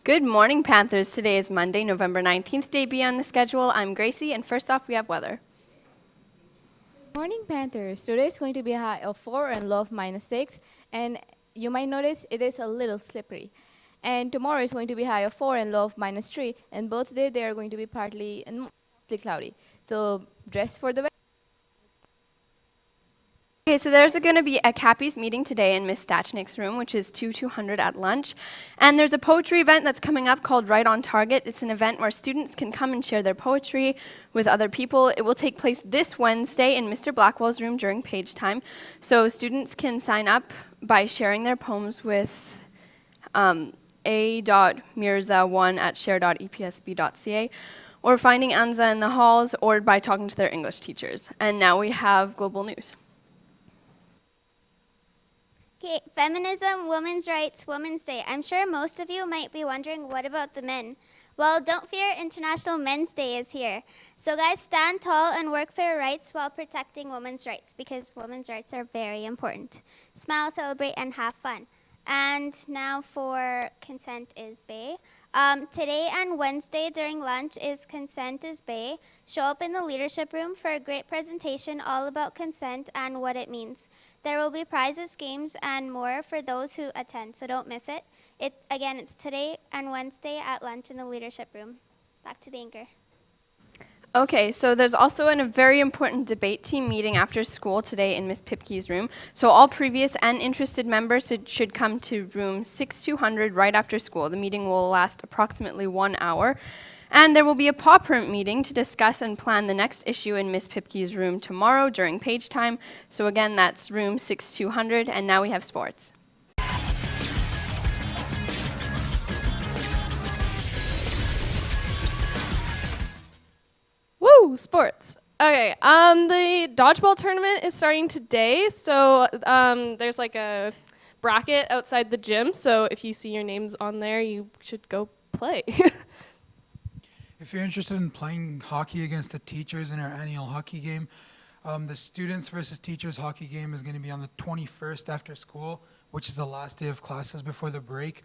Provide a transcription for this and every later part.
Good morning, Panthers. Today is Monday, November 19th, day B on the schedule. I'm Gracie, and first off, we have weather. Morning, Panthers. Today is going to be a high of 4 and low of -6, and you might notice it is a little slippery. And tomorrow is going to be high of 4 and low of -3, and both days they are going to be partly and mostly cloudy. So dress for the weather. Okay, so there's going to be a Cappies meeting today in Miss Stachnik's room, which is 200 at lunch. And there's a poetry event that's coming up called Right on Target. It's an event where students can come and share their poetry with other people. It will take place this Wednesday in Mr. Blackwell's room during page time. So students can sign up by sharing their poems with a.mirza1@share.epsb.ca, or finding Anza in the halls, or by talking to their English teachers. And now we have global news. Okay, feminism, women's rights, Women's Day. I'm sure most of you might be wondering, what about the men? Well, don't fear, International Men's Day is here. So guys, stand tall and work for your rights while protecting women's rights, because women's rights are very important. Smile, celebrate, and have fun. And now for Consent is Bay. Today and Wednesday during lunch is Consent is Bay. Show up in the leadership room for a great presentation all about consent and what it means. There will be prizes, games, and more for those who attend, so don't miss it. Again, it's today and Wednesday at lunch in the leadership room. Back to the anchor. Okay, so there's also a very important debate team meeting after school today in Miss Pipke's room. So all previous and interested members should come to room 6200 right after school. The meeting will last approximately 1 hour. And there will be a paw print meeting to discuss and plan the next issue in Miss Pipke's room tomorrow during page time. So again, that's room 6200, and now we have sports. Woo, sports. Okay, the dodgeball tournament is starting today, so there's like a bracket outside the gym, so if you see your names on there, you should go play. If you're interested in playing hockey against the teachers in our annual hockey game, the students versus teachers hockey game is going to be on the 21st after school, which is the last day of classes before the break.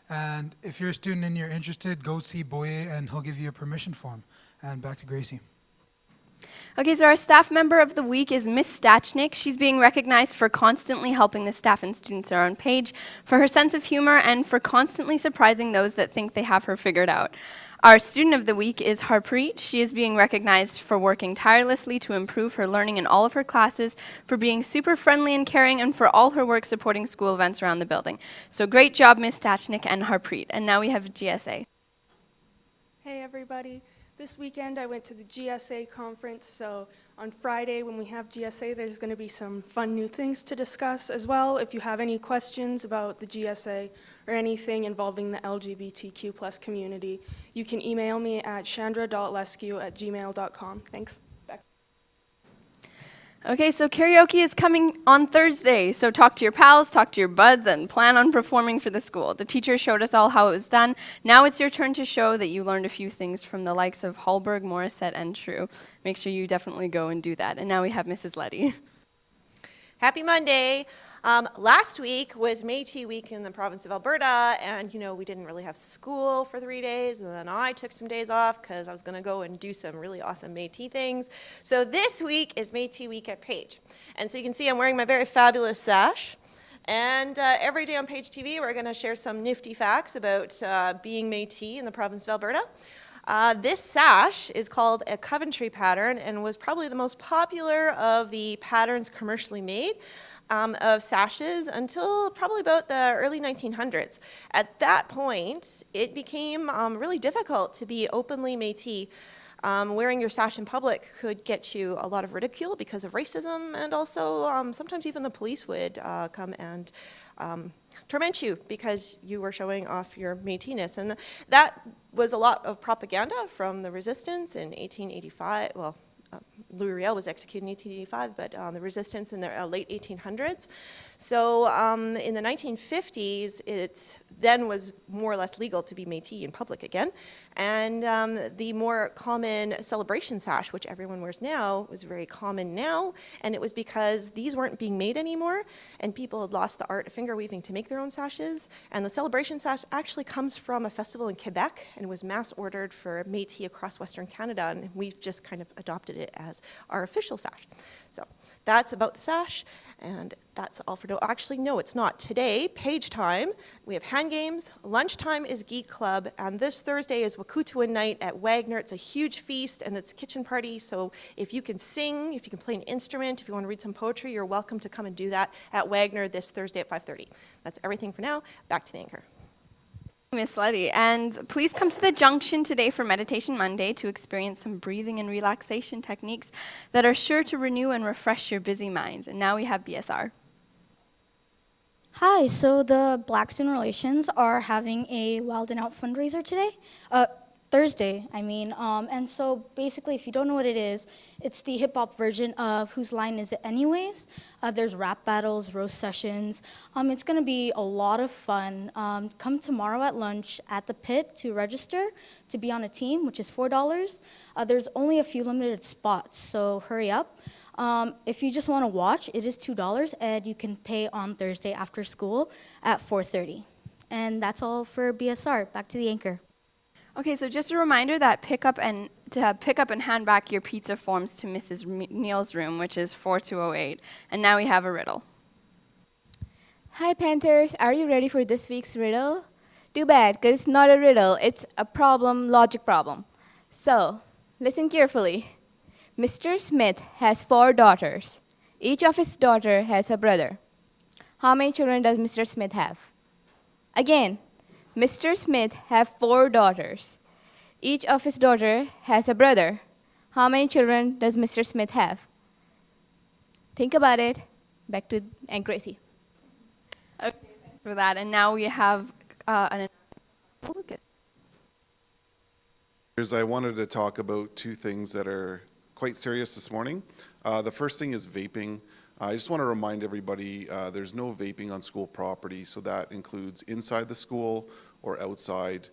And if you're a student and you're interested, go see Boye and he'll give you a permission form. And back to Gracie. Okay, so our staff member of the week is Miss Stachnik. She's being recognized for constantly helping the staff and students around Page, for her sense of humor, and for constantly surprising those that think they have her figured out. Our student of the week is Harpreet. She is being recognized for working tirelessly to improve her learning in all of her classes, for being super friendly and caring, and for all her work supporting school events around the building. So great job, Miss Stachnik and Harpreet. And now we have GSA. Hey everybody. This weekend I went to the GSA conference, so on Friday when we have GSA there's going to be some fun new things to discuss as well. If you have any questions about the GSA or anything involving the LGBTQ plus community, you can email me at chandra.lescu@gmail.com. Thanks. Okay, so karaoke is coming on Thursday, so talk to your pals, talk to your buds, and plan on performing for the school. The teacher showed us all how it was done. Now it's your turn to show that you learned a few things from the likes of Hallberg, Morissette, and True. Make sure you definitely go and do that. And now we have Mrs. Letty. Happy Monday. Last week was Métis Week in the province of Alberta, and we didn't really have school for 3 days, and then I took some days off because I was going to go and do some really awesome Métis things. So this week is Métis Week at Page. And so you can see I'm wearing my very fabulous sash. And every day on Page TV, we're going to share some nifty facts about being Métis in the province of Alberta. This sash is called a Coventry pattern and was probably the most popular of the patterns commercially made of sashes until probably about the early 1900s. At that point, it became really difficult to be openly Métis. Wearing your sash in public could get you a lot of ridicule because of racism, and also sometimes even the police would come and torment you because you were showing off your Métis-ness. And that was a lot of propaganda from the resistance in 1885, well, Louis Riel was executed in 1885, but the resistance in the late 1800s. So in the 1950s, it then was more or less legal to be Métis in public again. And the more common celebration sash, which everyone wears now, was very common now. And it was because these weren't being made anymore, and people had lost the art of finger weaving to make their own sashes. And the celebration sash actually comes from a festival in Quebec and was mass ordered for Métis across Western Canada. And we've just kind of adopted it as our official sash. So that's about the sash, and that's all for actually, no, it's not. Today, page time, we have hand games, lunchtime is Geek Club, and this Thursday is Wekutuan night at Wagner. It's a huge feast, and it's a kitchen party, so if you can sing, if you can play an instrument, if you want to read some poetry, you're welcome to come and do that at Wagner this Thursday at 5:30. That's everything for now. Back to the anchor. Miss Letty. And please come to the Junction today for Meditation Monday to experience some breathing and relaxation techniques that are sure to renew and refresh your busy mind. And now we have BSR. Hi, so the Black Student Relations are having a Wild and Out fundraiser today, Thursday, and so basically, if you don't know what it is, it's the hip-hop version of Whose Line Is It Anyways? There's rap battles, roast sessions. It's gonna be a lot of fun. Come tomorrow at lunch at the pit to register to be on a team, which is $4. There's only a few limited spots, so hurry up. If you just want to watch, it is $2, and you can pay on Thursday after school at 4:30. And that's all for BSR. Back to the anchor. Okay, so just a reminder that pick up and hand back your pizza forms to Mrs. Neal's room, which is 4208. And now we have a riddle. Hi, Panthers. Are you ready for this week's riddle? Too bad, because it's not a riddle. It's a logic problem. So, listen carefully. Mr. Smith has 4 daughters. Each of his daughter has a brother. How many children does Mr. Smith have? Again, Mr. Smith has 4 daughters. Each of his daughter has a brother. How many children does Mr. Smith have? Think about it. Back to Aunt Gracie. Okay, thanks for that. And now we have an Lucas. I wanted to talk about 2 things that are quite serious this morning. The first thing is vaping. I just want to remind everybody there's no vaping on school property, so that includes inside the school or outside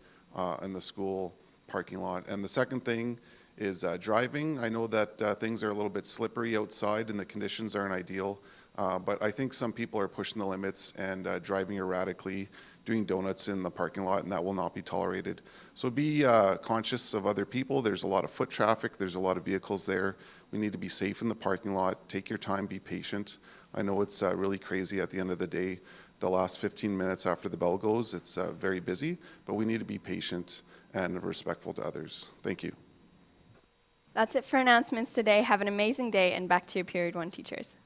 in the school parking lot. And the second thing is driving. I know that things are a little bit slippery outside and the conditions aren't ideal, but I think some people are pushing the limits and driving erratically, doing donuts in the parking lot, and that will not be tolerated. So be conscious of other people. There's a lot of foot traffic. There's a lot of vehicles there. We need to be safe in the parking lot. Take your time, be patient. I know it's really crazy at the end of the day. The last 15 minutes after the bell goes, it's very busy, but we need to be patient and respectful to others. Thank you. That's it for announcements today. Have an amazing day, and back to your Period 1 teachers.